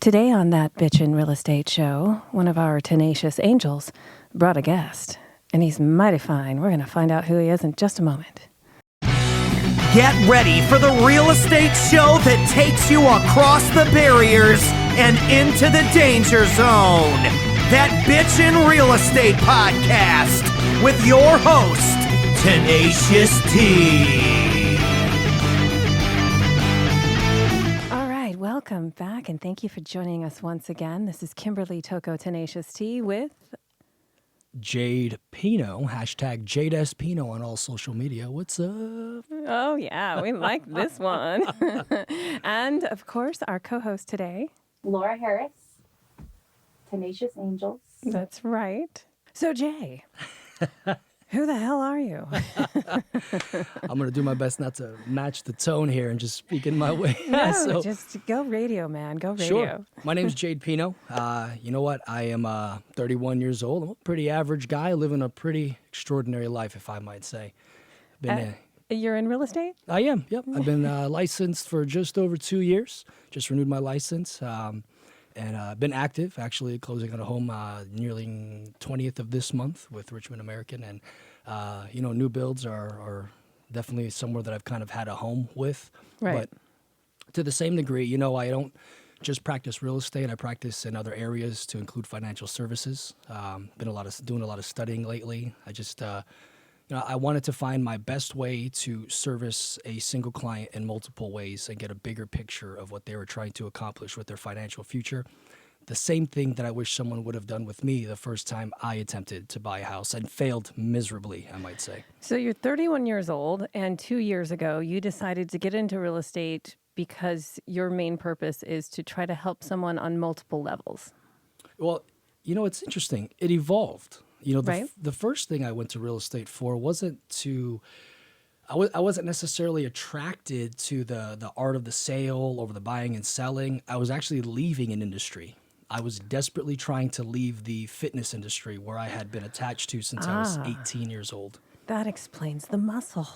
Today on That Bitchin' Real Estate Show, one of our tenacious angels brought a guest, and he's mighty fine. We're going to find out who he is in just a moment. Get ready for the real estate show that takes you across the barriers and into the danger zone. That Bitchin' Real Estate Podcast with your host, Tenacious T. Welcome back, and thank you for joining us once again. This is Kimberly Toko Tenacious T with Jade Pino, hashtag Jade S Pino on all social media. What's up? Oh, yeah, we like this one. And, of course, our co-host today, Laura Harris, Tenacious Angels. That's right. So, Jay, who the hell are you? I'm going to do my best not to match the tone here and just speak in my way. No, just go radio, man. Go radio. Sure. My name's Jade Pino. You know what? I am 31 years old. I'm a pretty average guy living a pretty extraordinary life, if I might say. You're in real estate? I am, yep. I've been licensed for just over 2 years. Just renewed my license. And been active, actually closing on a home nearly 20th of this month with Richmond American. And, new builds are definitely somewhere that I've kind of had a home with. Right. But to the same degree, I don't just practice real estate. I practice in other areas to include financial services. Been doing a lot of studying lately. I just... I wanted to find my best way to service a single client in multiple ways and get a bigger picture of what they were trying to accomplish with their financial future. The same thing that I wish someone would have done with me the first time I attempted to buy a house and failed miserably, I might say. So you're 31 years old, and 2 years ago, you decided to get into real estate because your main purpose is to try to help someone on multiple levels. Well, it's interesting. It evolved. Right. The first thing I went to real estate for wasn't I wasn't necessarily attracted to the art of the sale or the buying and selling. I was actually leaving an industry. I was desperately trying to leave the fitness industry where I had been attached to since I was 18 years old. That explains the muscles.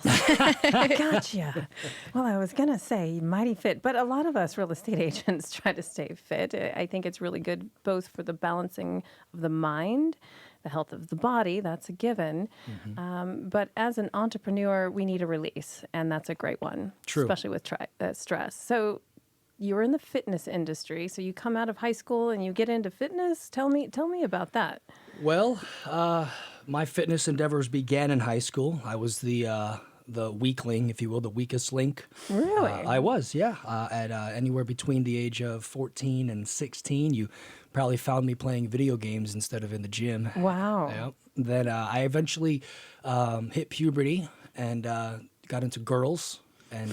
Gotcha. Well, I was going to say mighty fit, but a lot of us real estate agents try to stay fit. I think it's really good both for the balancing of the mind, the health of the body, that's a given. Mm-hmm. But as an entrepreneur, we need a release, and that's a great one. True. Especially with stress. So you were in the fitness industry, so you come out of high school and you get into fitness. Tell me about that. Well, my fitness endeavors began in high school. I was the weakling, if you will, the weakest link. Really? I was, yeah. At anywhere between the age of 14 and 16, you probably found me playing video games instead of in the gym. Wow. Yep. Then I eventually hit puberty and got into girls. And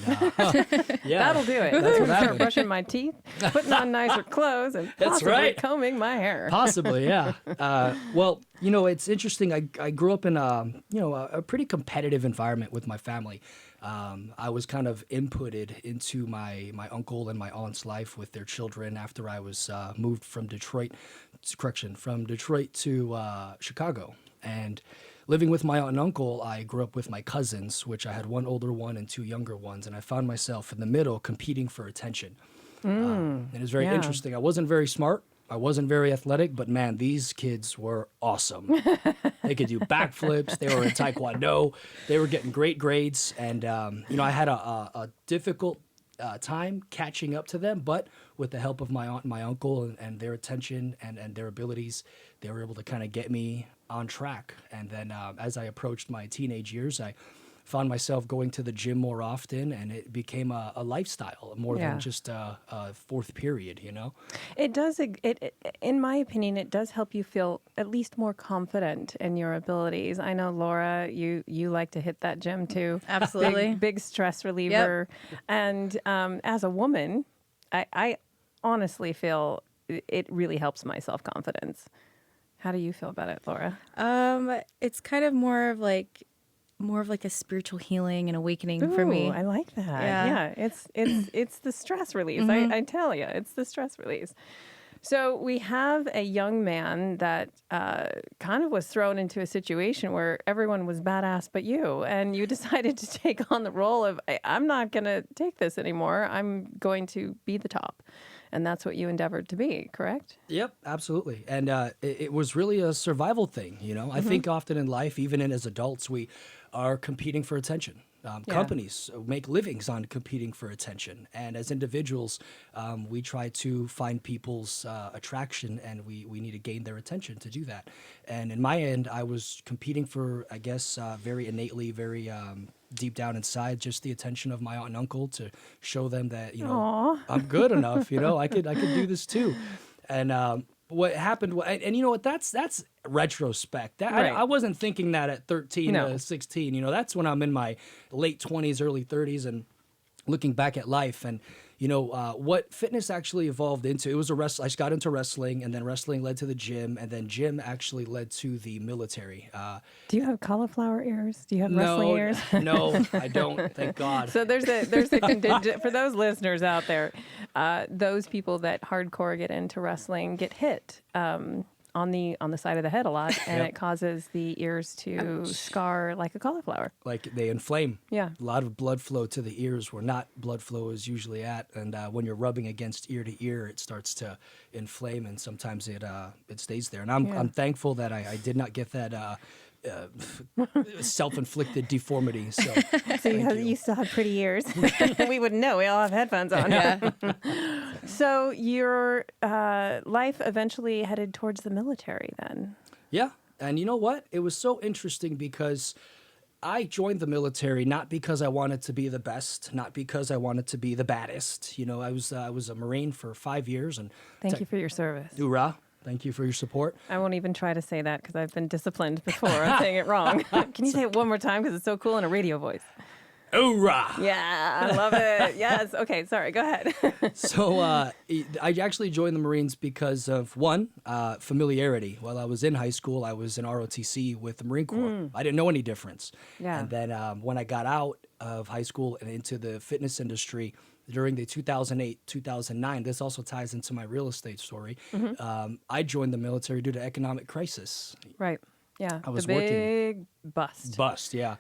yeah, that'll do it. That's what happened. Start brushing my teeth, putting on nicer clothes, and possibly combing my hair. Possibly, yeah. Well, it's interesting. I grew up in a pretty competitive environment with my family. I was kind of inputted into my uncle and my aunt's life with their children after I was moved from Detroit to Chicago. And living with my aunt and uncle, I grew up with my cousins, which I had one older one and two younger ones, and I found myself in the middle competing for attention. And it was very interesting. I wasn't very smart. I wasn't very athletic, but man, these kids were awesome. They could do backflips. They were in Taekwondo. They were getting great grades. And, I had a difficult time catching up to them, but with the help of my aunt and my uncle and their attention and their abilities, they were able to kind of get me on track. And then as I approached my teenage years, I found myself going to the gym more often, and it became a lifestyle more than just a fourth period, It does, in my opinion, it does help you feel at least more confident in your abilities. I know, Laura, you like to hit that gym too. Absolutely. Big stress reliever. Yep. And as a woman, I honestly feel it really helps my self-confidence. How do you feel about it, Laura? It's kind of more of like a spiritual healing and awakening for me. I like that. Yeah. It's the stress release. Mm-hmm. I tell you, it's the stress release. So we have a young man that kind of was thrown into a situation where everyone was badass but you, and you decided to take on the role of, I'm not going to take this anymore. I'm going to be the top. and that's what you endeavored to be, correct? Yep, absolutely. And it was really a survival thing, you know. I think often in life, even as adults, we are competing for attention. Yeah. Companies make livings on competing for attention. And as individuals, we try to find people's attraction, and we need to gain their attention to do that. And in my end, I was competing for, I guess, very innately, very deep down inside, just the attention of my aunt and uncle to show them that, you know, Aw. I'm good enough, you know, I could do this too. And what happened, and you know what, that's retrospect. Right. I wasn't thinking that at 13 No. to 16, you know, that's when I'm in my late 20s, early 30s, and looking back at life. And, you know, what fitness actually evolved into, it was I just got into wrestling, and then wrestling led to the gym, and then gym actually led to the military. Do you have cauliflower ears? Do you have wrestling ears? No, I don't, thank God. So there's a contingent for those listeners out there. Those people that hardcore get into wrestling get hit on the side of the head a lot, and Yep. it causes the ears to scar like a cauliflower. Like they inflame. Yeah. A lot of blood flow to the ears where not blood flow is usually at. And when you're rubbing against ear to ear, it starts to inflame, and sometimes it stays there. And I'm thankful that I did not get that self-inflicted deformity. So, So you still have pretty ears. We wouldn't know. We all have headphones on. Yeah. So your life eventually headed towards the military then. yeah. And you know what? It was so interesting because I joined the military not because I wanted to be the best, not because I wanted to be the baddest. You know, I was a Marine for 5 years, and Thank you for your service. hoorah! Thank you for your support. I won't even try to say that because I've been disciplined before on saying it wrong. Can you say it one more time because it's so cool in a radio voice? Hoorah! Yeah, I love it. Yes. Okay, sorry. Go ahead. So I actually joined the Marines because of one, familiarity. While I was in high school, I was in ROTC with the Marine Corps. I didn't know any difference. Yeah. And then when I got out of high school and into the fitness industry during the 2008-2009, this also ties into my real estate story. I joined the military due to economic crisis. Right. Yeah. I was the working- big bust. Bust, yeah.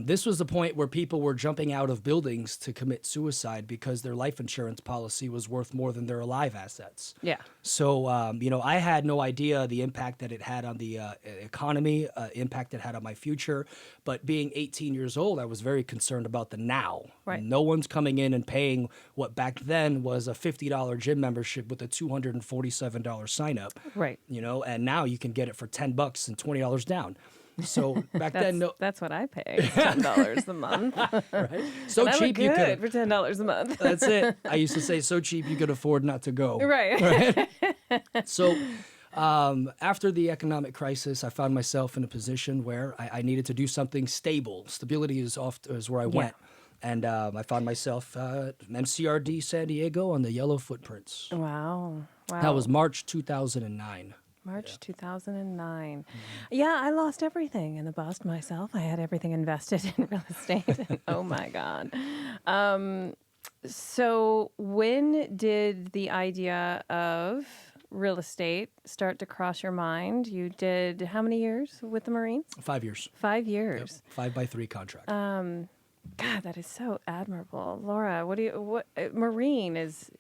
This was the point where people were jumping out of buildings to commit suicide because their life insurance policy was worth more than their alive assets. Yeah. So, you know, I had no idea the impact that it had on the economy, impact it had on my future. But being 18 years old, I was very concerned about the now. Right. No one's coming in and paying what back then was a $50 gym membership with a $247 sign up. Right. You know, and now you can get it for $10 and $20 down. So back then, no, That's what I pay. $10 a month. right? So And I look cheap you good could. for $10 a month. That's it. I used to say so cheap you could afford not to go. Right. So after the economic crisis, I found myself in a position where I needed to do something stable. Stability is where I went. And I found myself MCRD San Diego on the Yellow Footprints. Wow. That was March 2009. March 2009. Yeah, I lost everything in the bust myself. I had everything invested in real estate. Oh my God. So when did the idea of real estate start to cross your mind? You did how many years with the Marines? 5 years. 5 Yep. years. 5x3 contract. God, that is so admirable. Laura, Marine is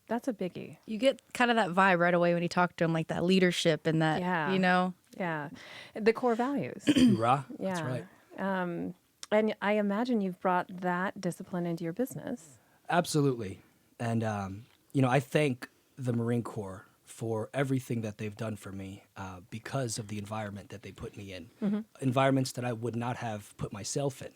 that's a biggie. You get kind of that vibe right away when you talk to him, like that leadership and that, Yeah. you know. Yeah. The core values. Hoorah. Yeah. That's right. And I imagine you've brought that discipline into your business. Absolutely. And, you know, I thank the Marine Corps for everything that they've done for me because of the environment that they put me in. Environments that I would not have put myself in.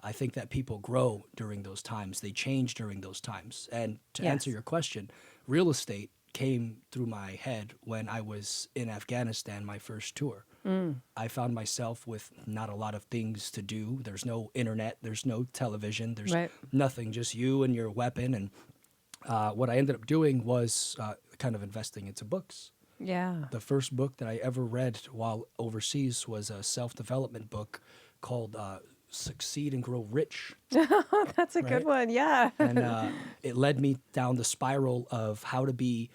I think that people grow during those times. They change during those times. And to answer your question, real estate came through my head when I was in Afghanistan, my first tour. I found myself with not a lot of things to do. There's no internet. There's no television. There's nothing, just you and your weapon. And what I ended up doing was kind of investing into books. Yeah. The first book that I ever read while overseas was a self-development book called Succeed and Grow Rich. That's a good one. Yeah. And it led me down the spiral of how to be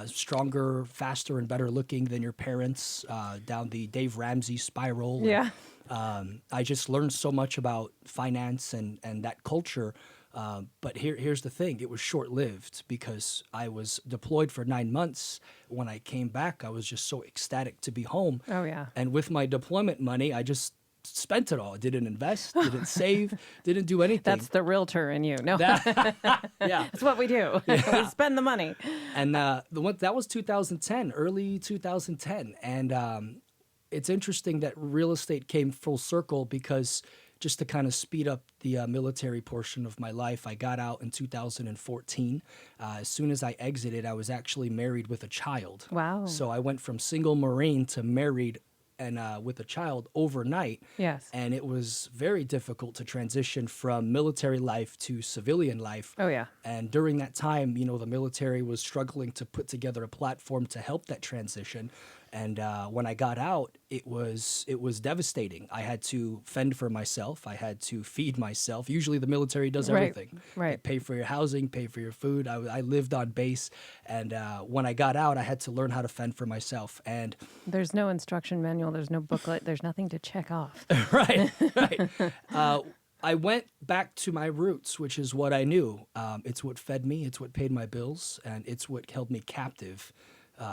stronger, faster, and better looking than your parents, down the Dave Ramsey spiral. Yeah. I just learned so much about finance and that culture But here's the thing. It was short-lived because I was deployed for 9 months. When I came back, I was just so ecstatic to be home. Oh, yeah. And with my deployment money, I just spent it all. Didn't invest, didn't save, didn't do anything. That's the realtor in you. No, Yeah. that's what we do. We spend the money. And that was 2010, early 2010. And it's interesting that real estate came full circle because just to kind of speed up the military portion of my life, I got out in 2014. As soon as I exited, I was actually married with a child. Wow. So I went from single Marine to married and with a child overnight. Yes. And it was very difficult to transition from military life to civilian life. Oh, yeah. And during that time, the military was struggling to put together a platform to help that transition. And when I got out, it was devastating. I had to fend for myself. I had to feed myself. Usually the military does Right, everything. right. They pay for your housing, pay for your food. I lived on base. And when I got out, I had to learn how to fend for myself. And There's no instruction manual. There's no booklet. There's nothing to check off. right. I went back to my roots, which is what I knew. It's what fed me. It's what paid my bills. And it's what held me captive.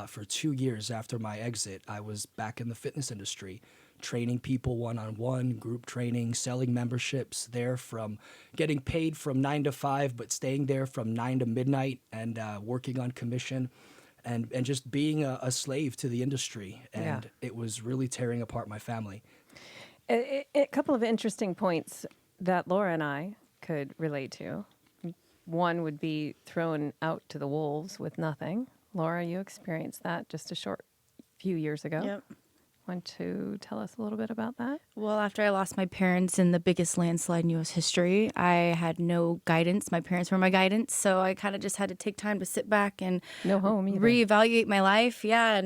For 2 years after my exit, I was back in the fitness industry, training people one-on-one, group training, selling memberships there, from getting paid from 9 to 5, but staying there from 9 to midnight and working on commission and just being a slave to the industry. And it was really tearing apart my family. A couple of interesting points that Laura and I could relate to. One would be thrown out to the wolves with nothing. Laura, you experienced that just a short few years ago. Yep. Want to tell us a little bit about that? Well, after I lost my parents in the biggest landslide in U.S. history, I had no guidance. My parents were my guidance, so I kind of just had to take time to sit back and No home either. reevaluate my life. Yeah,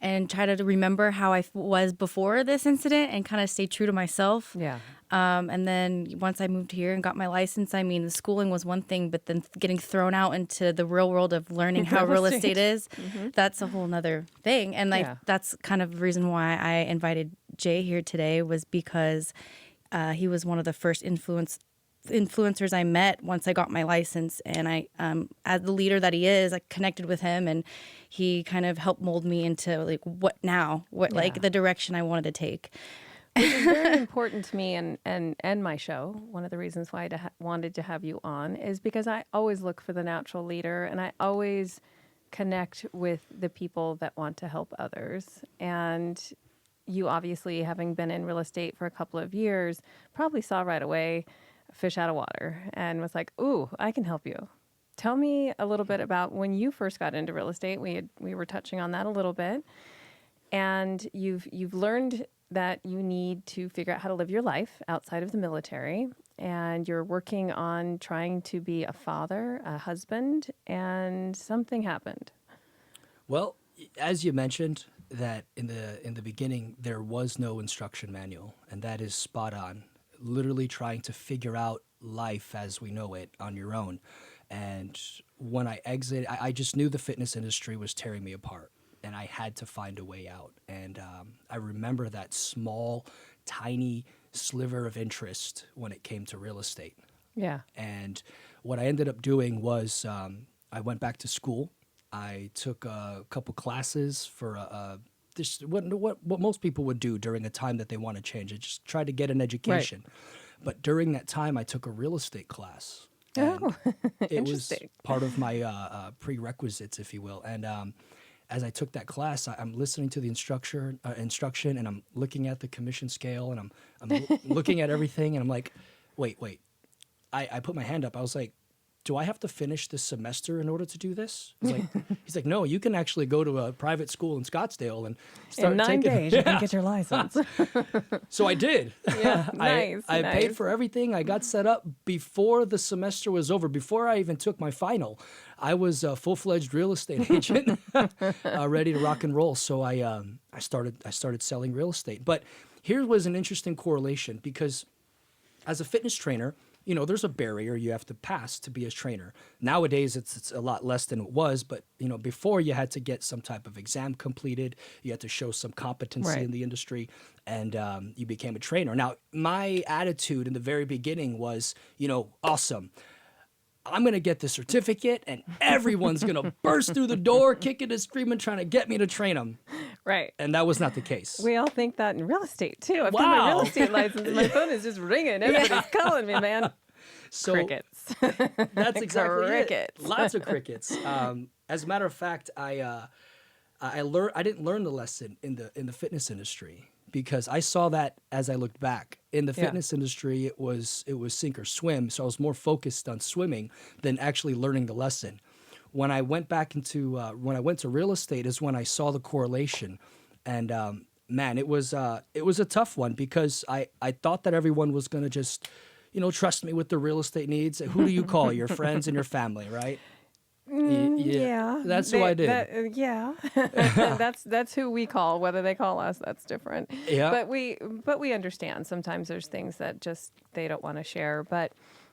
and try to remember how I was before this incident and kind of stay true to myself. Yeah. And then once I moved here and got my license, I mean, the schooling was one thing, but then getting thrown out into the real world of learning how real estate is, that's a whole nother thing. And that's kind of the reason why I invited Jay here today, was because he was one of the first influencers I met once I got my license. And I, as the leader that he is, I connected with him, and he kind of helped mold me into like like the direction I wanted to take. Which is very important to me and my show. One of the reasons why I wanted to have you on is because I always look for the natural leader, and I always connect with the people that want to help others. And you obviously, having been in real estate for a couple of years, probably saw right away a fish out of water and was like, ooh, I can help you. Tell me a little bit about when you first got into real estate. We were touching on that a little bit. And you've learned that you need to figure out how to live your life outside of the military, and you're working on trying to be a father, a husband, and something happened. Well, as you mentioned, that in the beginning there was no instruction manual, and that is spot on. Literally trying to figure out life as we know it on your own. And when I exited, I just knew the fitness industry was tearing me apart, and I had to find a way out. And I remember that small, tiny sliver of interest when it came to real estate. Yeah. And what I ended up doing was I went back to school. I took a couple classes for just what most people would do during a time that they want to change. I just tried to get an education. Right. But during that time, I took a real estate class. Oh, it was part of my prerequisites, if you will. And as I took that class, I'm listening to the instruction, and I'm looking at the commission scale, and I'm looking at everything, and I'm like, wait. I put my hand up. I was like, do I have to finish this semester in order to do this? He's like, no, you can actually go to a private school in Scottsdale and start in 9 days you can get your license. So I did. Yeah, nice. I paid for everything. I got set up before the semester was over. Before I even took my final, I was a full-fledged real estate agent, ready to rock and roll. So I started selling real estate. But here was an interesting correlation, because as a fitness trainer, there's a barrier you have to pass to be a trainer. Nowadays, it's a lot less than it was, but before you had to get some type of exam completed, you had to show some competency in the industry, and you became a trainer. Now, my attitude in the very beginning was, awesome. I'm going to get the certificate and everyone's going to burst through the door, kicking and screaming, trying to get me to train them. Right. And that was not the case. We all think that in real estate, too. I've got my real estate license and my phone is just ringing. Everybody's calling me, man. So crickets. That's exactly crickets. it. Lots of crickets. As a matter of fact, I didn't learn the lesson in the fitness industry, because I saw that as I looked back. In the fitness industry, it was sink or swim, so I was more focused on swimming than actually learning the lesson. When I went back when I went to real estate is when I saw the correlation, and man, it was a tough one, because I thought that everyone was going to just trust me with the real estate needs. Who do you call? Your friends and your family, right? Yeah, that's who I did. Yeah, that's who we call. Whether they call us, that's different. Yeah, but we understand. Sometimes there's things that just they don't want to share. But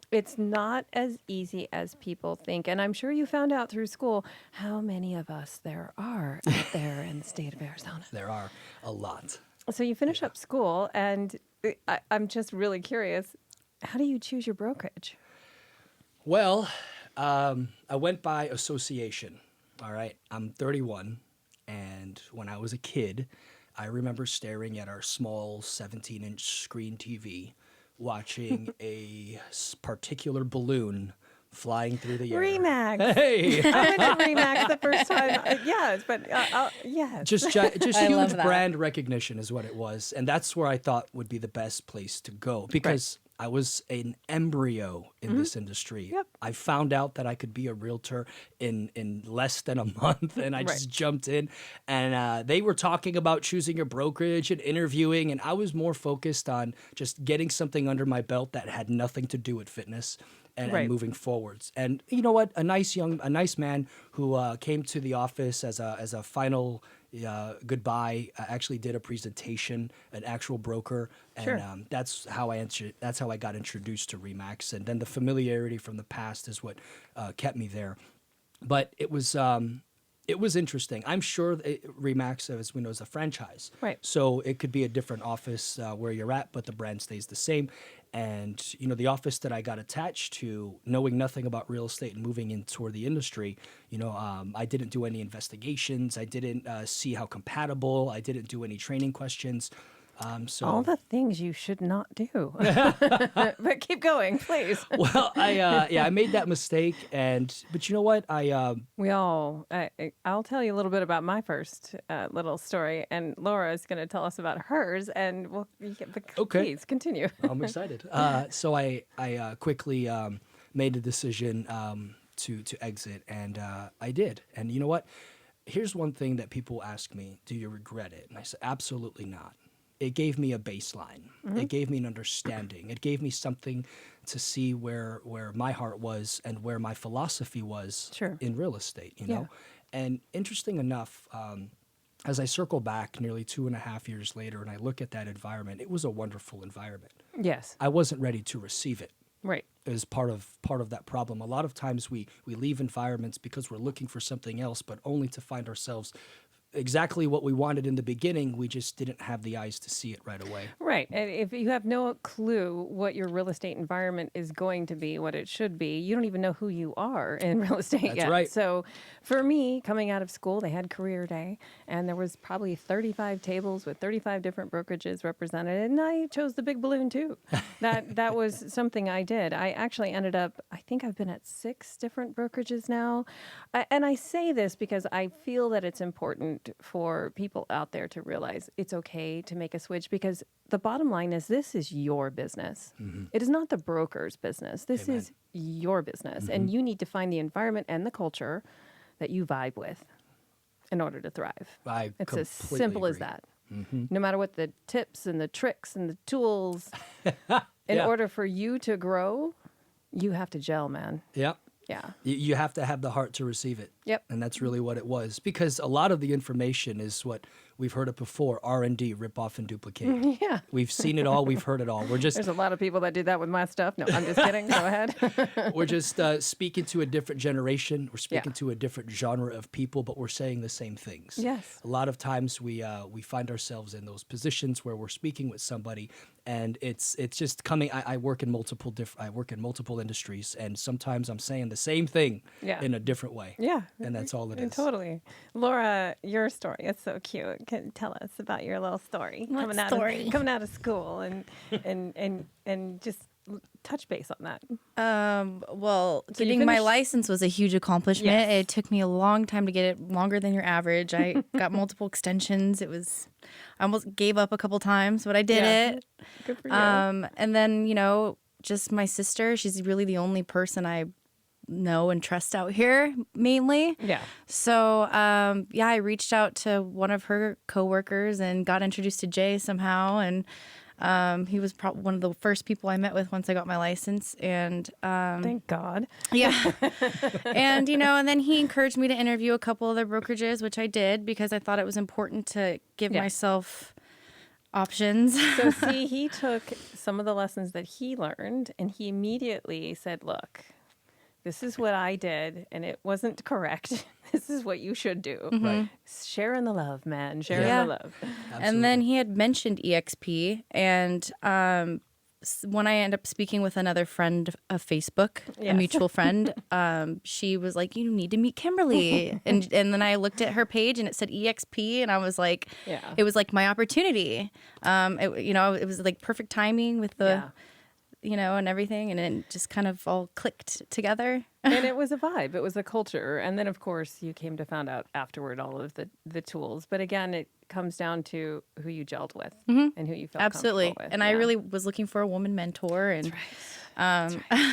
it's not as easy as people think. And I'm sure you found out through school how many of us there are out there in the state of Arizona. There are a lot. So you finish up school, and I'm just really curious. How do you choose your brokerage? Well, I went by association. All right. I'm 31. And when I was a kid, I remember staring at our small 17-inch screen TV, watching a particular balloon flying through the air. Remax. Hey. I went to Remax the first time. Yes, but yes. Just I love huge that. brand recognition is what it was. And that's where I thought would be the best place to go, because I was an embryo in this industry. Yep. I found out that I could be a realtor in less than a month, and I just jumped in. And they were talking about choosing your brokerage and interviewing, and I was more focused on just getting something under my belt that had nothing to do with fitness. And moving forwards. And you know what? A nice man who came to the office as a final goodbye, actually did a presentation, an actual broker, and that's how I got introduced to Remax. And then the familiarity from the past is what kept me there. But it was interesting. I'm sure Remax, as we know, is a franchise. Right. So it could be a different office where you're at, but the brand stays the same. And, the office that I got attached to, knowing nothing about real estate and moving in toward the industry, I didn't do any investigations. I didn't see how compatible. I didn't do any training questions. So all the things you should not do. But keep going, please. Well, I made that mistake, but you know what? I'll tell you a little bit about my first little story, and Laura is going to tell us about hers, and please continue. I'm excited. So I quickly made a decision to exit, and I did. And you know what? Here's one thing that people ask me: do you regret it? And I said, absolutely not. It gave me a baseline. Mm-hmm. It gave me an understanding. It gave me something to see where my heart was and where my philosophy was in real estate, you know? And interesting enough, as I circle back nearly 2.5 years later and I look at that environment, it was a wonderful environment. Yes. I wasn't ready to receive it. Right. Is part of that problem. A lot of times we leave environments because we're looking for something else, but only to find ourselves exactly what we wanted in the beginning. We just didn't have the eyes to see it right away. Right. And if you have no clue what your real estate environment is going to be, what it should be, you don't even know who you are in real estate yet. That's right. So for me, coming out of school, they had career day, and there was probably 35 tables with 35 different brokerages represented, and I chose the big balloon too. That was something I did. I actually ended up, I think I've been at 6 different brokerages now. And I say this because I feel that it's important for people out there to realize it's okay to make a switch, because the bottom line is this is your business. Mm-hmm. It is not the broker's business. This is your business. Mm-hmm. And you need to find the environment and the culture that you vibe with in order to thrive. It's as simple as that. Mm-hmm. No matter what the tips and the tricks and the tools, in order for you to grow, you have to gel, man. Yeah. Yeah. You have to have the heart to receive it. Yep. And that's really what it was, because a lot of the information is what we've heard it before: R&D, rip off and duplicate. Yeah. We've seen it all. We've heard it all. There's a lot of people that do that with my stuff. No, I'm just kidding. Go ahead. We're just speaking to a different generation. We're speaking Yeah. to a different genre of people, but we're saying the same things. Yes. A lot of times we find ourselves in those positions where we're speaking with somebody, and it's just coming. I work in multiple industries, and sometimes I'm saying the same thing in a different way. Yeah. And that's all it is. Totally. Laura, your story, it's so cute. Can tell us about your little story. What story? Coming out of school and just touch base on that. Well, So you getting my finished- license was a huge accomplishment. Yes. It took me a long time to get it, longer than your average. I got multiple extensions. I almost gave up a couple times, but I did Yeah. it. Good for you. And then, just my sister, she's really the only person I know and trust out here, mainly. Yeah. So, I reached out to one of her coworkers and got introduced to Jay somehow. And he was one of the first people I met with once I got my license. And Thank God. yeah. And, and then he encouraged me to interview a couple other brokerages, which I did because I thought it was important to give Yeah. myself options. So see, he took some of the lessons that he learned and he immediately said, look, this is what I did and it wasn't correct. This is what you should do. Right. Share in the love, man. Share Yeah. in the love. And then he had mentioned EXP, and when I ended up speaking with another friend of Facebook, a Yes. mutual friend, she was like, "You need to meet Kimberly," and then I looked at her page and it said EXP, and I was like, Yeah. it was like my opportunity. It was like perfect timing with the. Yeah. And everything, and it just kind of all clicked together. And it was a vibe. It was a culture. And then, of course, you came to find out afterward all of the tools. But again, it comes down to who you gelled with and who you felt Absolutely. comfortable with. And I Yeah. really was looking for a woman mentor and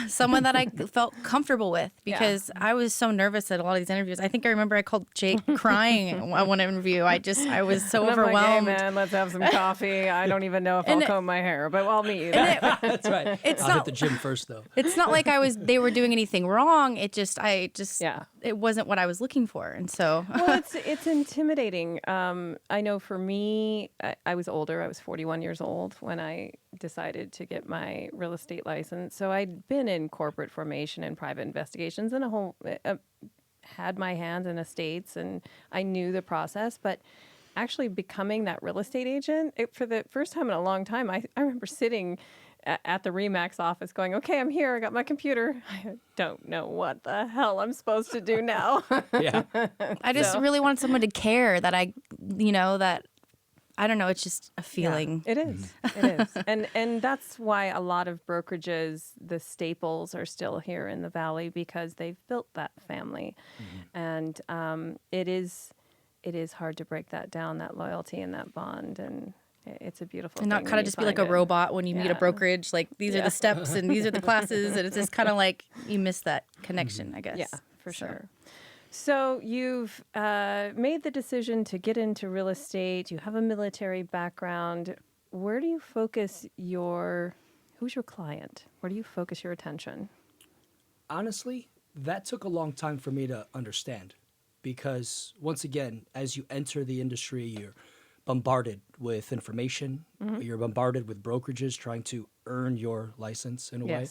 someone that I felt comfortable with because I was so nervous at a lot of these interviews. I think I remember I called Jake crying at one interview. I was so And I'm overwhelmed. like, hey, man, let's have some coffee. I don't even know if I'll comb my hair, but I'll meet you there. That's right. I'll hit the gym first, though. It's not like they were doing anything wrong. Yeah. It wasn't what I was looking for. And so Well, it's intimidating. I know for me, I was older. I was 41 years old when I decided to get my real estate license. So I'd been in corporate formation and private investigations and had my hands in estates, and I knew the process. But actually becoming that real estate agent, for the first time in a long time, I remember sitting at the RE/MAX office going, okay, I'm here. I got my computer. I don't know what the hell I'm supposed to do now. Yeah. I just really wanted someone to care that that I don't know. It's just a feeling. Yeah, it is. It is. And that's why a lot of brokerages, the staples, are still here in the Valley because they've built that family. And it is hard to break that down, that loyalty and that bond. And it's a beautiful And thing. not kind of just be like a robot when you meet a brokerage. Like these are the steps and these are the classes. And it's just kind of like you miss that connection, I guess. Yeah, for sure. So you've made the decision to get into real estate. You have a military background. Where do you focus who's your client? Where do you focus your attention? Honestly, that took a long time for me to understand because, once again, as you enter the industry, you're bombarded with information. You're bombarded with brokerages trying to earn your license in a way.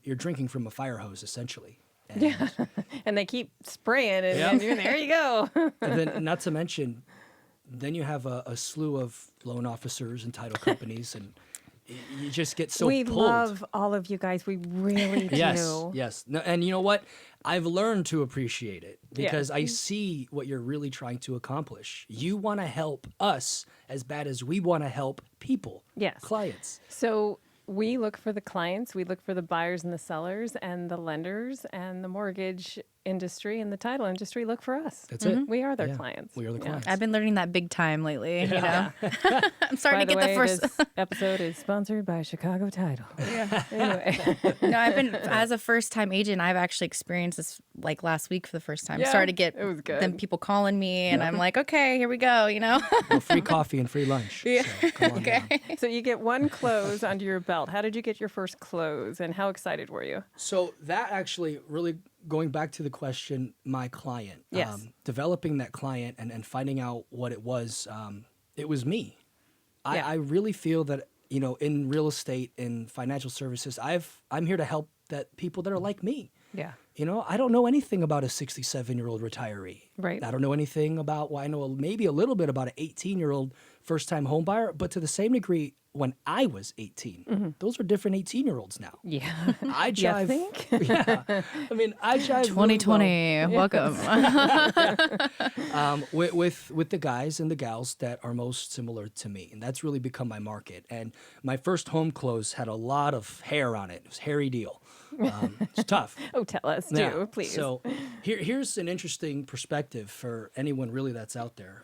You're drinking from a fire hose, essentially. And, And they keep spraying it, and there you go. and then, not to mention, then you have a slew of loan officers and title companies, and you just get so We pulled. love all of you guys. We really do. Yes. No, and you know what? I've learned to appreciate it because Yeah. I see what you're really trying to accomplish. You want to help us as bad as we want to help people, Yes. clients. So we look for the clients, we look for the buyers and the sellers and the lenders, and the mortgage industry and the title industry look for us. That's it. We are their Yeah. clients. We are the clients. I've been learning that big time lately. I'm By starting the to get way, the first. this episode is sponsored by Chicago Title. Anyway. No, I've been as a first time agent. I've actually experienced this like last week for the first time. Yeah, Started to get it was good. them people calling me, and I'm like, okay, here we go. Well, free coffee and free lunch. So come on down. So you get one close under your belt. How did you get your first close, and how excited were you? So that actually really going back to the question, my client, Yes. developing that client and finding out what it was me. Yeah. I really feel that, you know, in real estate, in financial services, I'm here to help people that are like me. Yeah. You know, I don't know anything about a 67-year-old retiree. Right. I don't know anything about, well, I know maybe a little bit about an 18-year-old first-time home buyer, but to the same degree, when I was 18, those are different 18-year-olds now. Yeah. I You jive. think? Yeah. I mean, I jive. 2020, welcome. With the guys and the gals that are most similar to me, and that's really become my market. And my first home close had a lot of hair on it. It was a hairy deal. It's tough. Oh, tell us, Yeah. do, please. So here's an interesting perspective for anyone really that's out there.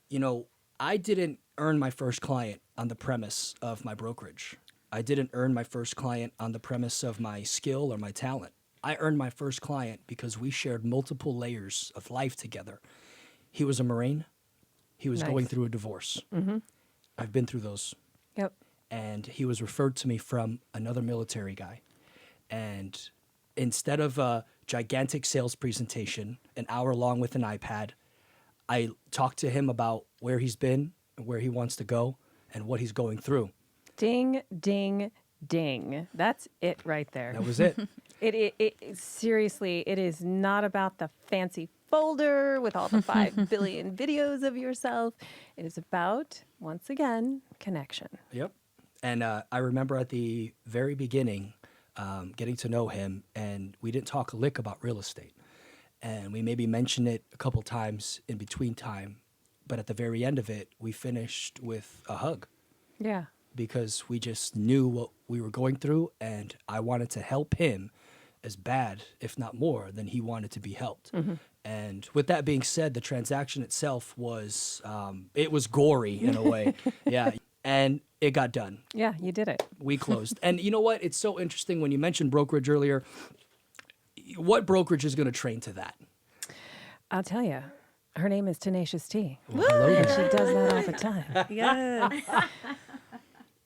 You know, I didn't earn my first client on the premise of my brokerage. I didn't earn my first client on the premise of my skill or my talent. I earned my first client because we shared multiple layers of life together. He was a Marine. He was going Nice. through a divorce. I've been through those. Yep. And he was referred to me from another military guy. And instead of a gigantic sales presentation, an hour long with an iPad, I talked to him about where he's been, where he wants to go, and what he's going through. Ding, ding, ding. That's it right there. That was it. Seriously, it is not about the fancy folder with all the 5 billion videos of yourself. It is about, once again, connection. Yep. And I remember at the very beginning getting to know him, and we didn't talk a lick about real estate. And we maybe mentioned it a couple times in between time, but at the very end of it, we finished with a hug Yeah. because we just knew what we were going through, and I wanted to help him as bad, if not more, than he wanted to be helped. And with that being said, the transaction itself was, it was gory in a way. Yeah. And it got done. Yeah, you did it. We closed. And you know what? It's so interesting when you mentioned brokerage earlier. What brokerage is going to train to that? I'll tell you. Her name is Tenacious T. Well, hello And there. she does that all the time. Yes.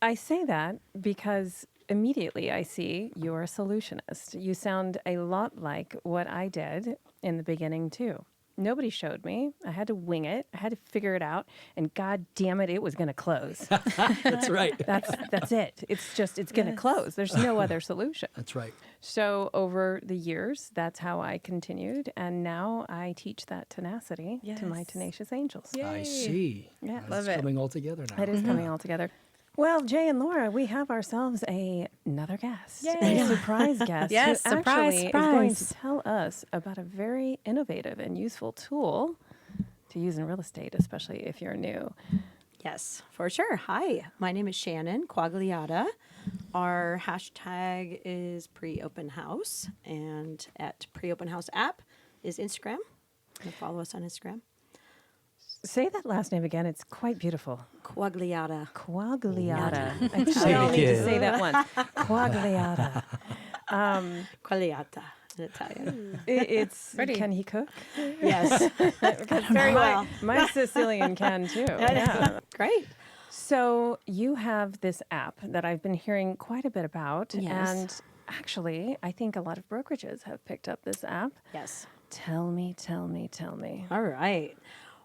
I say that because immediately I see you're a solutionist. You sound a lot like what I did in the beginning, too. Nobody showed me. I had to wing it. I had to figure it out. And God damn it was going to close. That's right. That's it. It's going to close. There's no other solution. That's right. So over the years, that's how I continued. And now I teach that tenacity to my Yes. tenacious angels. I see. Yeah. It's Love it. coming all together now. It is coming all together. Well, Jay and Laura, we have ourselves another guest, Yay. a surprise guest Yes, who surprise, actually is going to surprise. tell us about a very innovative and useful tool to use in real estate, especially if you're new. Yes, for sure. Hi, my name is Shannon Quagliata. Our hashtag is pre-open house, and at pre-open house app is Instagram. You can follow us on Instagram. Say that last name again. It's quite beautiful. Quagliata. Quagliata. I think Say we it all need to again. say that once. Quagliata. Quagliata in Italian. It's Pretty. Can he cook? Yes, very well. My Sicilian can too. Yeah. Great. So you have this app that I've been hearing quite a bit about. Yes. And actually, I think a lot of brokerages have picked up this app. Yes. Tell me, tell me, tell me. All right.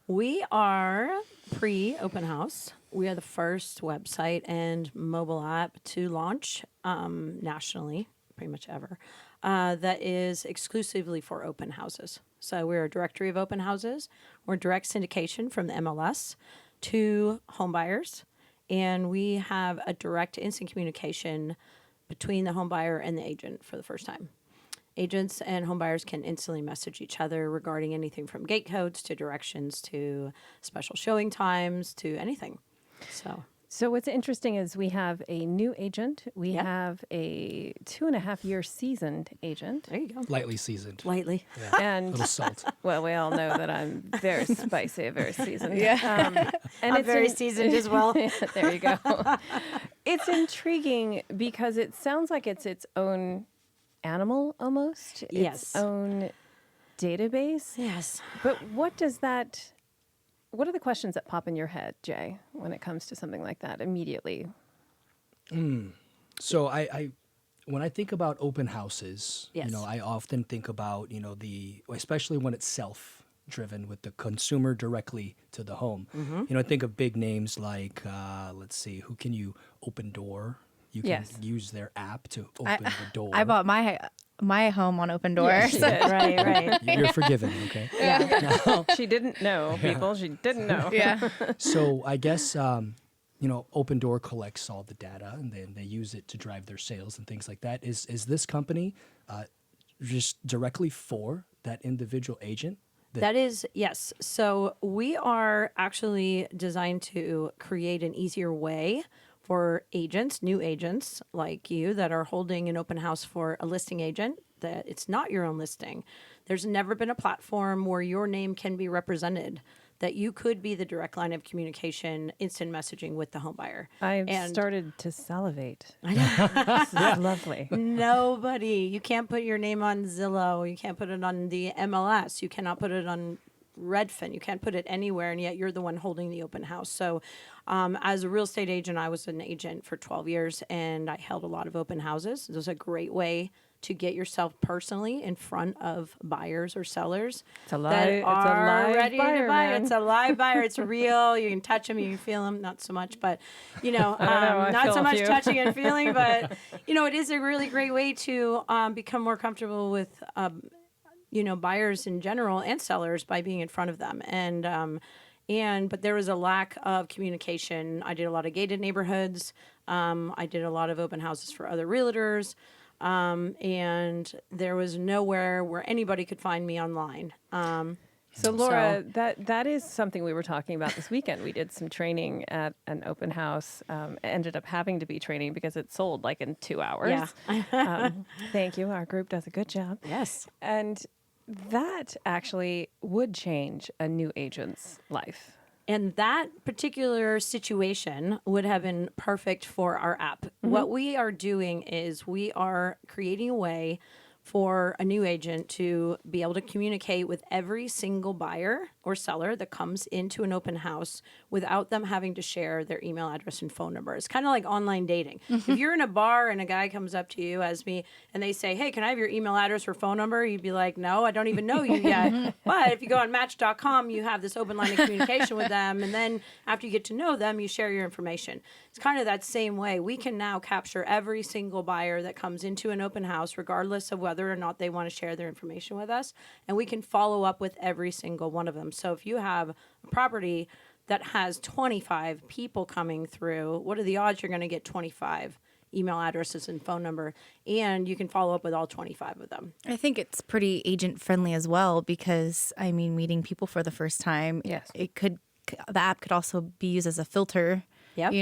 We are pre-open house. We are the first website and mobile app to launch nationally, pretty much ever, that is exclusively for open houses. So we're a directory of open houses. We're direct syndication from the MLS to home buyers. And we have a direct instant communication between the home buyer and the agent for the first time. Agents and home buyers can instantly message each other regarding anything from gate codes to directions to special showing times to anything. So what's interesting is we have a new agent. We Yep. have a 2.5-year seasoned agent. There you go. Lightly seasoned. Lightly. Yeah. A And little salt. well, we all know that I'm very spicy, very seasoned. Yeah. And I'm very seasoned as well. There you go. It's intriguing because it sounds like it's its own animal almost. Yes. Its own database. Yes. But what are the questions that pop in your head, Jay, when it comes to something like that immediately? So I when I think about open houses, Yes. I often think about, especially when it's self-driven with the consumer directly to the home. I think of big names like, let's see, who can you Open Door? You can Yes. use their app to open the door. I bought my home on Open Door. Yeah, she so- did. Right. You're forgiven, okay? She didn't know, people. She didn't know. yeah. So I guess Open Door collects all the data and then they use it to drive their sales and things like that. Is this company just directly for that individual agent? That is, yes. So we are actually designed to create an easier way for agents, new agents like you that are holding an open house for a listing agent, that it's not your own listing. There's never been a platform where your name can be represented, that you could be the direct line of communication, instant messaging with the home buyer. I've And started to salivate. This is lovely. nobody, you can't put your name on Zillow. You can't put it on the MLS. You cannot put it on Redfin. You can't put it anywhere, and yet you're the one holding the open house. So as a real estate agent, I was an agent for 12 years, and I held a lot of open houses. It was a great way to get yourself personally in front of buyers or sellers It's a live, that it's a are live ready buyer, to buy. man. It's a live buyer. It's real. You can touch them. You can feel them. Not so much, but I not feel so a much few. touching and feeling. But it is a really great way to become more comfortable with buyers in general and sellers by being in front of them. But there was a lack of communication. I did a lot of gated neighborhoods. I did a lot of open houses for other realtors. And there was nowhere where anybody could find me online. So Laura, that is something we were talking about this weekend. We did some training at an open house. Ended up having to be training because it sold like in 2 hours. Yeah. Thank you. Our group does a good job. Yes. And that actually would change a new agent's life. And that particular situation would have been perfect for our app. What we are doing is we are creating a way for a new agent to be able to communicate with every single buyer or seller that comes into an open house without them having to share their email address and phone number. It's kind of like online dating. If you're in a bar and a guy comes up to you as me and they say, "Hey, can I have your email address or phone number?" You'd be like, "No, I don't even know you yet." But if you go on Match.com, you have this open line of communication with them. And then after you get to know them, you share your information. It's kind of that same way. We can now capture every single buyer that comes into an open house, regardless of whether or not they want to share their information with us. And we can follow up with every single one of them. So if you have a property that has 25 people coming through, what are the odds you're going to get 25 email addresses and phone number? And you can follow up with all 25 of them. I think it's pretty agent friendly as well because, meeting people for the first time, Yes. the app could also be used as a filter, Yep.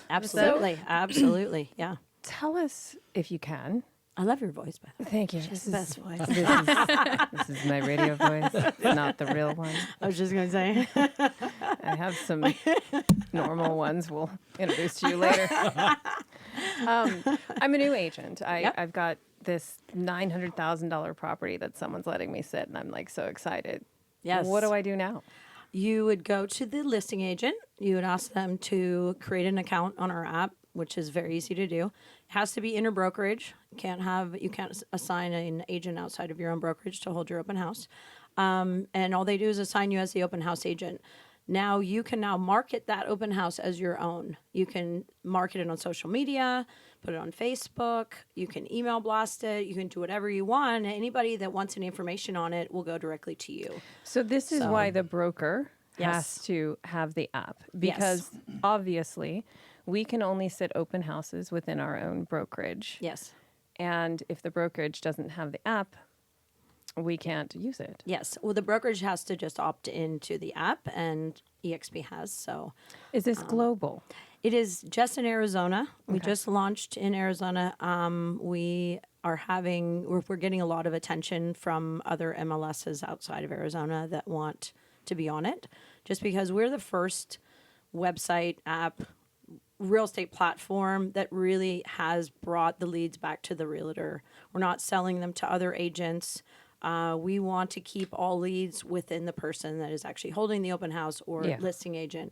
Absolutely. Absolutely. Yeah. Tell us, if you can. I love your voice, by the way. Thank you. It's the best voice. This is my radio voice, not the real one. I was just going to say. I have some normal ones we'll introduce to you later. I'm a new agent. I've got this $900,000 property that someone's letting me sit, and I'm like so excited. Yes. What do I do now? You would go to the listing agent. You would ask them to create an account on our app, which is very easy to do. It has to be inter-brokerage. You can't assign an agent outside of your own brokerage to hold your open house. And all they do is assign you as the open house agent. Now you can market that open house as your own. You can market it on social media, put it on Facebook. You can email blast it. You can do whatever you want. Anybody that wants any information on it will go directly to you. So this is why the broker Yes. has to have the app, because obviously we can only sit open houses within our own brokerage. Yes. And if the brokerage doesn't have the app, we can't use it. Yes. Well, the brokerage has to just opt into the app, and EXP has. So Is this global? it is just in Arizona. We just launched in Arizona. We're getting a lot of attention from other MLSs outside of Arizona that want to be on it, just because we're the first website, app, real estate platform that really has brought the leads back to the realtor. We're not selling them to other agents. We want to keep all leads within the person that is actually holding the open house or listing agent.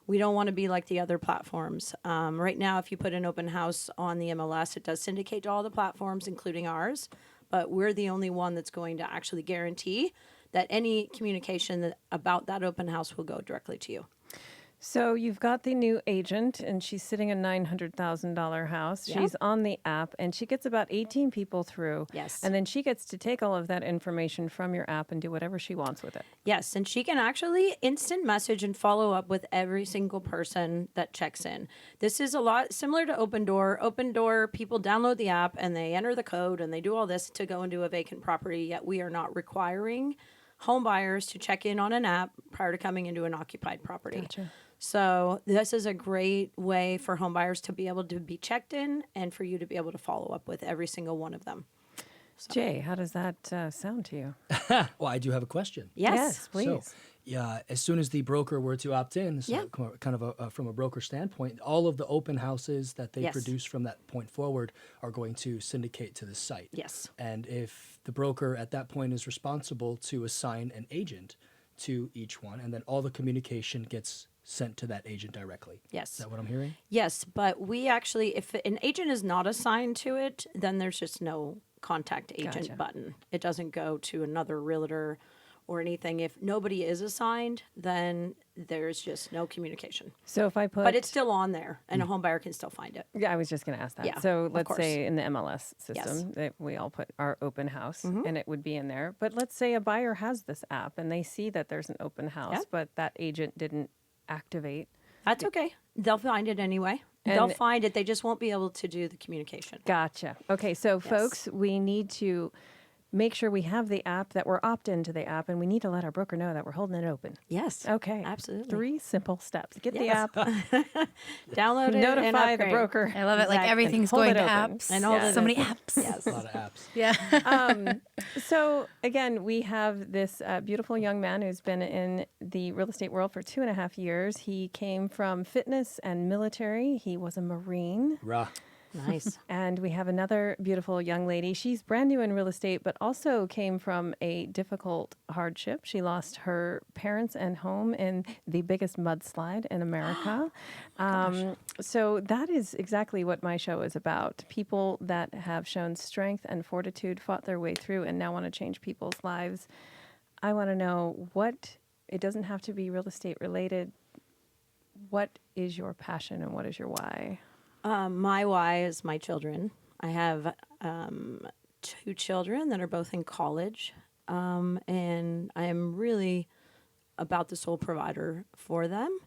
We don't want to be like the other platforms. Right now, if you put an open house on the MLS, it does syndicate to all the platforms, including ours. But we're the only one that's going to actually guarantee that any communication about that open house will go directly to you. So you've got the new agent, and she's sitting in a $900,000 house. Yeah. She's on the app, and she gets about 18 people through. Yes. And then she gets to take all of that information from your app and do whatever she wants with it. Yes, and she can actually instant message and follow up with every single person that checks in. This is a lot similar to Open Door. Open Door, people download the app and they enter the code and they do all this to go into a vacant property, yet we are not requiring home buyers to check in on an app prior to coming into an occupied property. Gotcha. So this is a great way for home buyers to be able to be checked in and for you to be able to follow up with every single one of them. Jay, how does that sound to you? Well, I do have a question. Yes. please. So, yeah, as soon as the broker were to opt in, so Yeah. kind of from a broker standpoint, all of the open houses that they Yes. produce from that point forward are going to syndicate to the site. Yes. And if the broker at that point is responsible to assign an agent to each one, and then all the communication gets sent to that agent directly. Yes. Is that what I'm hearing? Yes, but we actually, if an agent is not assigned to it, then there's just no contact agent Gotcha. button. It doesn't go to another realtor or anything. If nobody is assigned, then there's just no communication. So if I put... But it's still on there, and a home buyer can still find it. Yeah, I was just going to ask that. Yeah, So of let's course. say in the MLS system Yes. Mm-hmm. that we all put our open house and it would be in there. But let's say a buyer has this app and they see that there's an open house, Yeah. but that agent didn't activate. That's okay. They'll find it anyway. And- They'll find it. They just won't be able to do the communication. Gotcha. Okay, so folks, we need to make sure we have the app, that we're opt-in to the app, and we need to let our broker know that we're holding it open. Yes. Okay. Absolutely. 3 simple steps. Get the Yes. app, Download it and notify the upgrade. broker. I love it. Like Exactly. everything's Hold going it to open. apps. And hold Yeah. it So many open. apps. Yes. A lot of apps. Yeah. So again, we have this beautiful young man who's been in the real estate world for 2.5 years. He came from fitness and military. He was a Marine. Rah. Nice. And we have another beautiful young lady. She's brand new in real estate, but also came from a difficult hardship. She lost her parents and home in the biggest mudslide in America. So that is exactly what my show is about. People that have shown strength and fortitude, fought their way through, and now want to change people's lives. I want to know what, it doesn't have to be real estate related. What is your passion and what is your why? My why is my children. I have 2 children that are both in college, and I am really about the sole provider for them.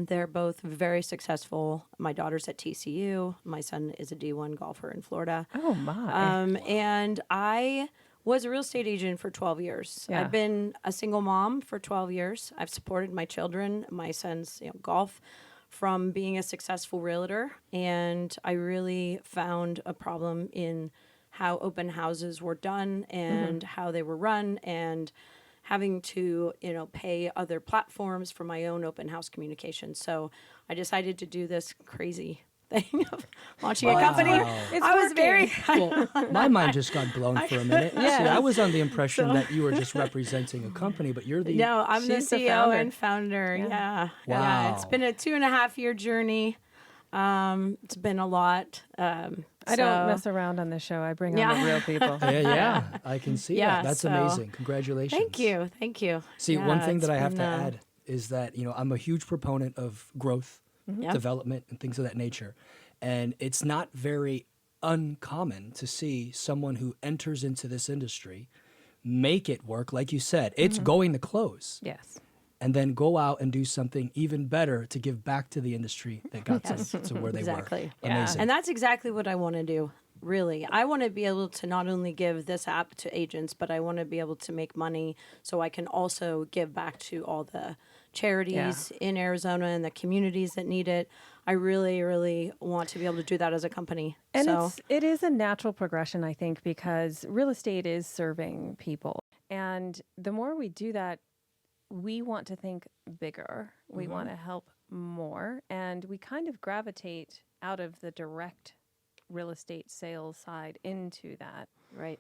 They're both very successful. My daughter's at TCU. My son is a D1 golfer in Florida. Oh, my. And I was a real estate agent for 12 years. Yeah. I've been a single mom for 12 years. I've supported my children, my son's golf, from being a successful realtor. And I really found a problem in how open houses were done and how they were run, and having to, pay other platforms for my own open house communication. So I decided to do this crazy thing of launching a company. It's I was very Well, my mind just got blown for a minute. See, I was on the impression that you were just representing a company, but you're the... No, I'm the She's the CEO founder. and founder. Yeah. Wow. Yeah. It's been a 2.5 year journey. It's been a lot. I don't mess around on this show. I bring on the real people. Yeah, I can see Yeah, that. That's so- amazing. Congratulations. Thank you. Thank you. See, Yeah, one thing it's that I have to been, add is that, I'm a huge proponent of growth, Yeah. development, and things of that nature. And it's not very uncommon to see someone who enters into this industry make it work. Like you said, it's going to close. Yes. And then go out and do something even better to give back to the industry that got Yes. to where they Exactly. were. Yeah. Amazing. And that's exactly what I want to do. Really, I want to be able to not only give this app to agents, but I want to be able to make money so I can also give back to all the charities in Arizona and the communities that need it. I really, really want to be able to do that as a company. And so it is a natural progression, I think, because real estate is serving people. And the more we do that, we want to think bigger. We want to help more. And we kind of gravitate out of the direct real estate sales side into that. right.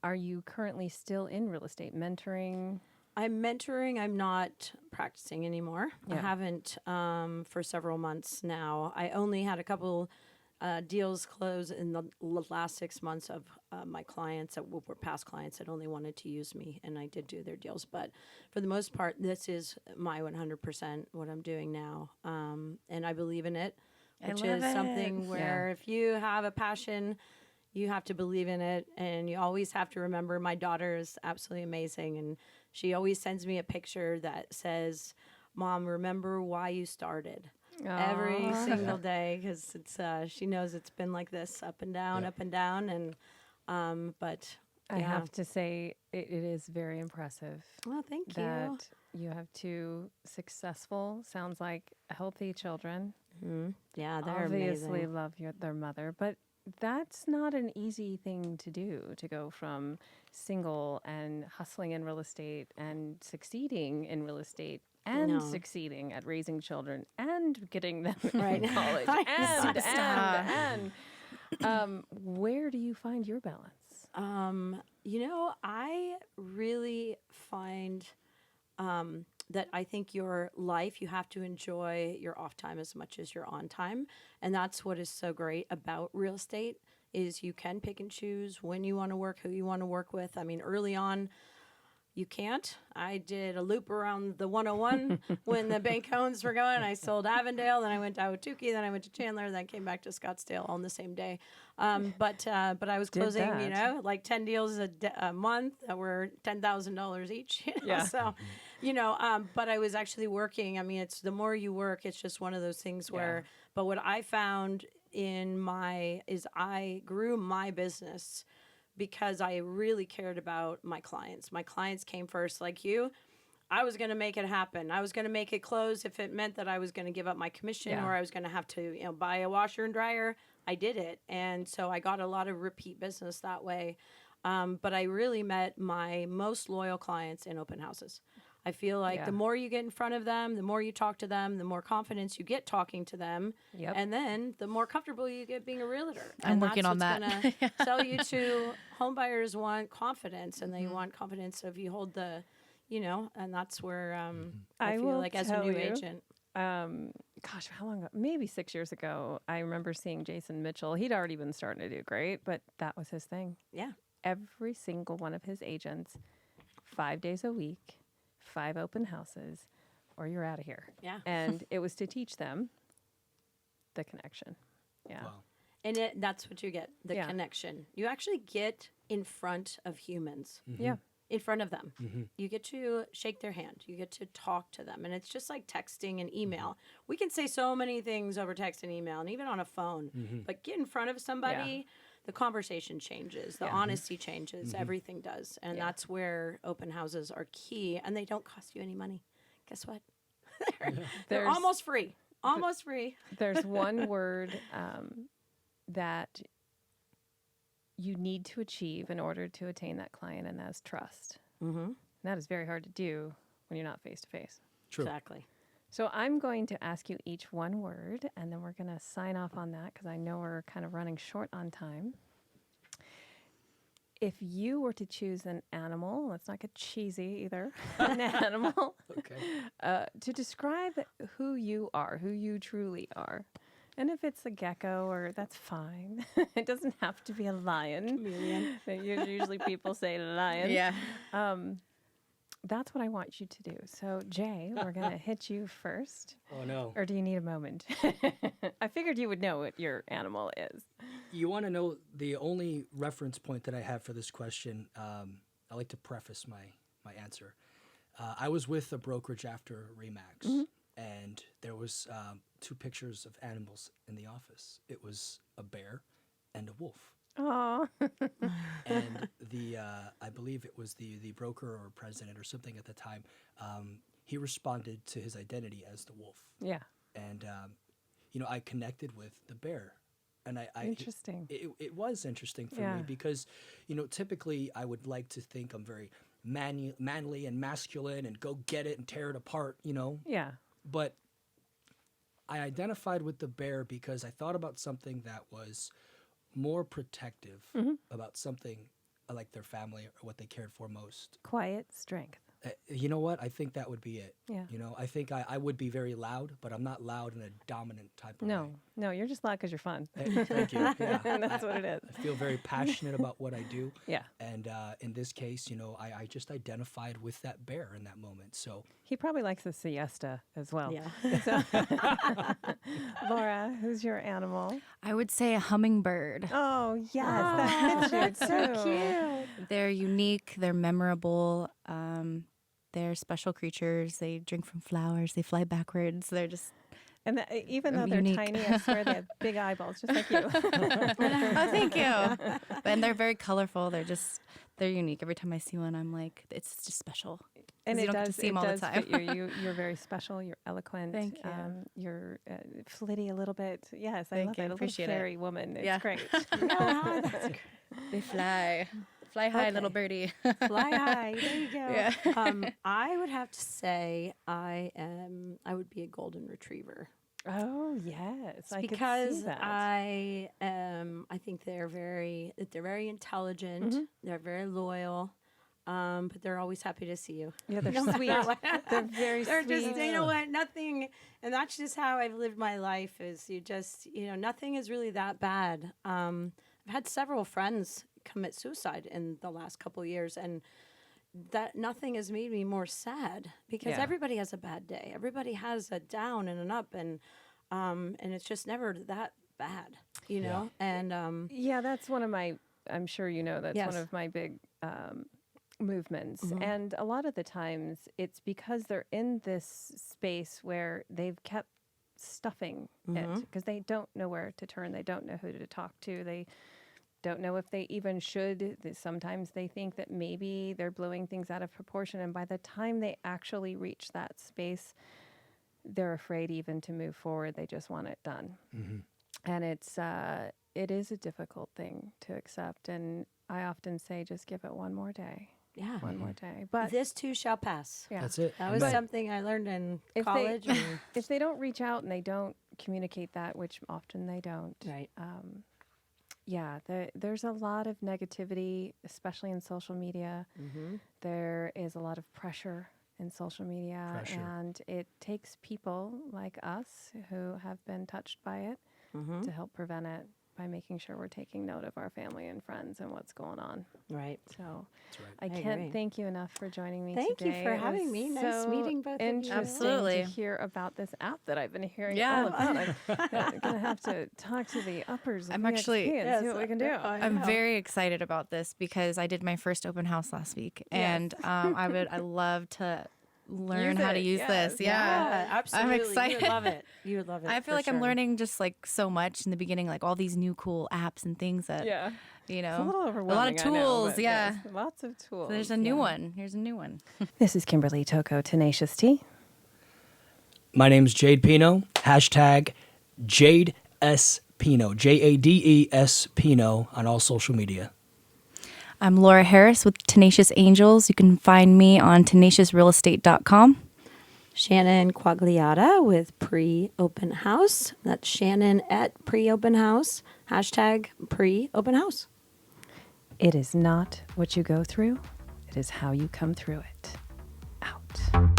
Are you currently still in real estate mentoring? I'm mentoring. I'm not practicing anymore. I Yeah. haven't for several months now. I only had a couple deals close in the last 6 months of my clients that were past clients that only wanted to use me, and I did do their deals. But for the most part, this is my 100% what I'm doing now, and I believe in it, which love is it. something where if you have a passion, you have to believe in it, and you always have to remember. My daughter is absolutely amazing, and she always sends me a picture that says, "Mom, remember why you started." Every single day, because it's she knows it's been like this, up and down, but I yeah. have to say, it is very impressive Well, thank you. that you have two successful, sounds like healthy children. Yeah, they're Obviously amazing. love their mother, but that's not an easy thing to do, to go from single and hustling in real estate and succeeding in real estate and No. succeeding at raising children and getting them Right. in college and where do you find your balance? I really find that I think your life, you have to enjoy your off time as much as your on time. And that's what is so great about real estate is you can pick and choose when you want to work, who you want to work with. I mean, early on, you can't. I did a loop around the 101 when the bank cones were going. I sold Avondale, then I went to Ahwatukee, then I went to Chandler, then I came back to Scottsdale all in the same day. But I was closing, that. like 10 deals a month that were $10,000 each. Yeah. So, but I was actually working. I mean, it's the more you work, it's just one of those things where. Yeah. But what I found is I grew my business because I really cared about my clients. My clients came first, like you. I was going to make it happen. I was going to make it close if it meant that I was going to give up my commission Yeah. or I was going to have to, buy a washer and dryer. I did it. And so I got a lot of repeat business that way. But I really met my most loyal clients in open houses. I feel like Yeah. the more you get in front of them, the more you talk to them, the more confidence you get talking to them. Yep. And then the more comfortable you get being a realtor. I'm And working on that's that. what's gonna sell you to home buyers want confidence, and they want confidence if you hold the, and that's where I I feel will like as a tell new you, agent. Gosh, how long ago? Maybe 6 years ago, I remember seeing Jason Mitchell. He'd already been starting to do great, but that was his thing. Yeah. Every single one of his agents, 5 days a week, 5 open houses, or you're out of here. Yeah. And it was to teach them the connection. Yeah. Wow. And that's what you get, the Yeah. connection. You actually get in front of humans. Yeah. In front of them. You get to shake their hand. You get to talk to them. And it's just like texting and email. We can say so many things over text and email and even on a phone. But get in front of somebody, the conversation changes, the honesty changes, everything does. And that's where open houses are key. And they don't cost you any money. Guess what? They're There's- almost free. Almost free. There's one word that you need to achieve in order to attain that client, and that's trust. Mm-hmm. That is very hard to do when you're not face to face. True. Exactly. So I'm going to ask you each one word, and then we're going to sign off on that because I know we're kind of running short on time. If you were to choose an animal, let's not get cheesy either, an animal Okay. to describe who you are, who you truly are. And if it's a gecko, or that's fine. It doesn't have to be a lion. Chameleon. Usually people say lion. Yeah. That's what I want you to do. So, Jay, we're going to hit you first. Oh no. Or do you need a moment? I figured you would know what your animal is. You want to know the only reference point that I have for this question? I like to preface my answer. I was with a brokerage after Remax, and there was 2 pictures of animals in the office. It was a bear and a wolf. Oh, And the I believe it was the broker or president or something at the time. He responded to his identity as the wolf. yeah. And I connected with the bear, and I Interesting. It was interesting for Yeah. me because, typically I would like to think I'm very manly and masculine and go get it and tear it apart, Yeah. But I identified with the bear because I thought about something that was more protective about something like their family or what they cared for most. Quiet strength. You know what? I think that would be it. Yeah. You know, I think I would be very loud, but I'm not loud in a dominant type of way. No, you're just loud because you're fun. Thank you. Yeah. And that's what it is. I feel very passionate about what I do. Yeah. And in this case, you know, I just identified with that bear in that moment. So He probably likes the siesta as well. Yeah. Laura, who's your animal? I would say a hummingbird. Oh, yes. That fits you too. So cute. They're unique. They're memorable. They're special creatures. They drink from flowers. They fly backwards. They're just And even though they're unique. tiny, I swear they have big eyeballs, just like you. oh, thank you. And they're very colorful. They're unique. Every time I see one, I'm like, it's just special. 'Cause And you it don't get does, to see it them all the does time. fit you. You're very special. You're eloquent. Thank you. You're flitty a little bit. Yes, I Thank love you. it. A little Appreciate it. fairy woman. It's Yeah. great. Oh, that's great. They fly. Fly high, little birdie. Fly high. There you go. Yeah. I would have to say I would be a golden retriever. Oh, yes. I could see Because that. I think they're very intelligent. They're very loyal. But they're always happy to see you. Yeah, they're No matter sweet. what. They're very They're sweet. just, you know what, nothing, and that's just how I've lived my life is nothing is really that bad. I've had several friends commit suicide in the last couple of years, and that nothing has made me more sad because Yeah. everybody has a bad day. Everybody has a down and an up, and it's just never that bad, you know? And Yeah, that's one of my, I'm sure you know, that's Yes. one of my big movements. And a lot of the times it's because they're in this space where they've kept stuffing it because they don't know where to turn. They don't know who to talk to. They don't know if they even should. Sometimes they think that maybe they're blowing things out of proportion. And by the time they actually reach that space, they're afraid even to move forward. They just want it done. And it is a difficult thing to accept. And I often say, just give it one more day. yeah, One more day. But this too shall pass. yeah. that's it. That was But something I learned in If college. and- if they don't reach out and they don't communicate that, which often they don't, right. yeah, there's a lot of negativity, especially in social media. There is a lot of pressure in social media, Pressure. and it takes people like us who have been touched by it to help prevent it by making sure we're taking note of our family and friends and what's going on. Right. So that's right. I I can't agree. thank you enough for joining me Thank you today. for It was having me. Nice so meeting both of you. interesting Absolutely. to hear about this app that I've been hearing Yeah. all about. I'm going to have to talk to the uppers of I'm EXP actually- and see what we can do. I'm very excited about this because I did my first open house last week, and I love to learn Use how to it, use yes. this. Yeah. absolutely. I'm You excited. would love it. You would love it. I feel for like I'm sure. learning just like so much in the beginning, like all these new cool apps and things that, Yeah. you know, It's a little a overwhelming. lot of I know, tools. but Yeah. yes, lots of tools. There's a new yeah. one. Here's a new one. This is Kimberly Toko, Tenacious T. My name's Jade Pino. Hashtag Jade S Pino. JADES Pino on all social media. I'm Laura Harris with Tenacious Angels. You can find me on tenaciousrealestate.com. Shannon Quagliata with Pre-Open House. That's Shannon at Pre-Open House. Hashtag Pre-Open House. It is not what you go through, it is how you come through it. Out.